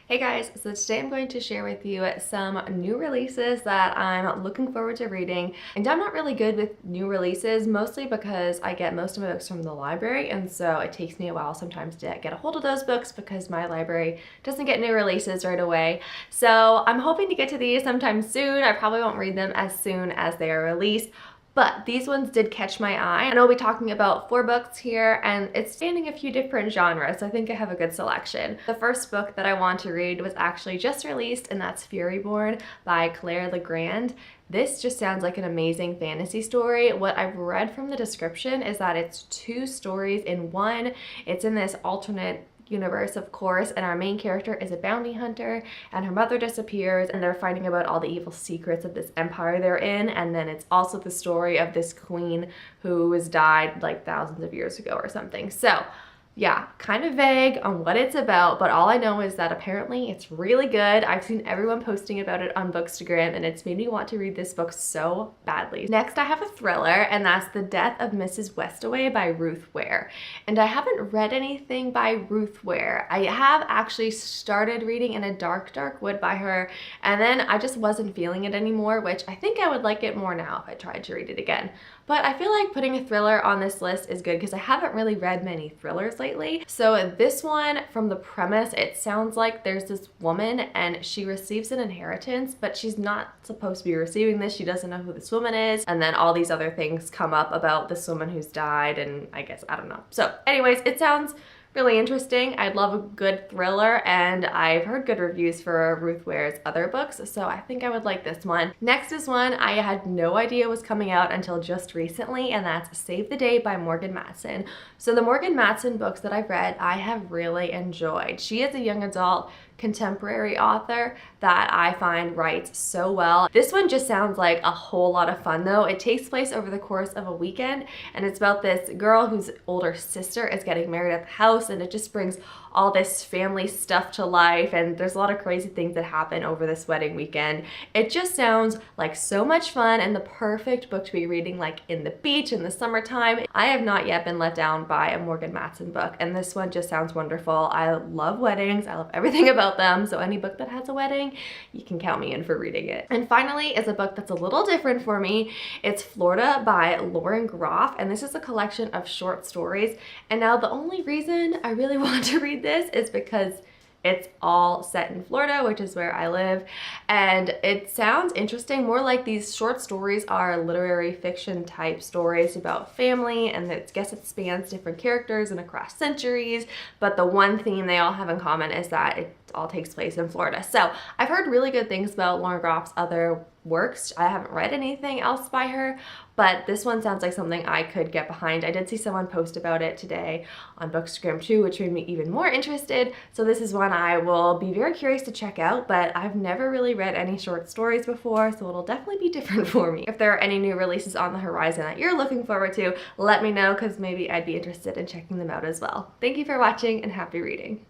Hey guys, so today I'm going to share with you some new releases that I'm looking forward to reading. And I'm not really good with new releases, mostly because I get most of my books from the library, and so it takes me a while sometimes to get a hold of those books because my library doesn't get new releases right away. So I'm hoping to get to these sometime soon. I probably won't read them as soon as they are released, but these ones did catch my eye. And I'll be talking about 4 books here, and it's spanning a few different genres, so I think I have a good selection. The first book that I want to read was actually just released, and that's Furyborn by Claire Legrand. This just sounds like an amazing fantasy story. What I've read from the description is that it's 2 stories in one. It's in this alternate universe, of course, and our main character is a bounty hunter, and her mother disappears, and they're fighting about all the evil secrets of this empire they're in. And then it's also the story of this queen who has died like thousands of years ago or something. So yeah, kind of vague on what it's about, but all I know is that apparently it's really good. I've seen everyone posting about it on Bookstagram, and it's made me want to read this book so badly. Next, I have a thriller, and that's The Death of Mrs. Westaway by Ruth Ware. And I haven't read anything by Ruth Ware. I have actually started reading In a Dark, Dark Wood by her, and then I just wasn't feeling it anymore, which I think I would like it more now if I tried to read it again. But I feel like putting a thriller on this list is good because I haven't really read many thrillers lately. So this one, from the premise, it sounds like there's this woman and she receives an inheritance, but she's not supposed to be receiving this. She doesn't know who this woman is. And then all these other things come up about this woman who's died, and I guess, I don't know. So anyways, it sounds really interesting. I'd love a good thriller, and I've heard good reviews for Ruth Ware's other books, so I think I would like this one. Next is one I had no idea was coming out until just recently, and that's Save the Day by Morgan Matson. So the Morgan Matson books that I've read, I have really enjoyed. She is a young adult contemporary author that I find writes so well. This one just sounds like a whole lot of fun though. It takes place over the course of a weekend, and it's about this girl whose older sister is getting married at the house, and it just brings all this family stuff to life, and there's a lot of crazy things that happen over this wedding weekend. It just sounds like so much fun and the perfect book to be reading like in the beach in the summertime. I have not yet been let down by a Morgan Matson book, and this one just sounds wonderful. I love weddings. I love everything about them, so any book that has a wedding, you can count me in for reading it. And finally is a book that's a little different for me. It's Florida by Lauren Groff, and this is a collection of short stories. And now the only reason I really want to read this is because it's all set in Florida, which is where I live, and it sounds interesting. More like these short stories are literary fiction type stories about family, and I guess it spans different characters and across centuries, but the one theme they all have in common is that it all takes place in Florida. So I've heard really good things about Lauren Groff's other works. I haven't read anything else by her, but this one sounds like something I could get behind. I did see someone post about it today on Bookstagram too, which made me even more interested. So this is one I will be very curious to check out, but I've never really read any short stories before, so it'll definitely be different for me. If there are any new releases on the horizon that you're looking forward to, let me know, because maybe I'd be interested in checking them out as well. Thank you for watching, and happy reading.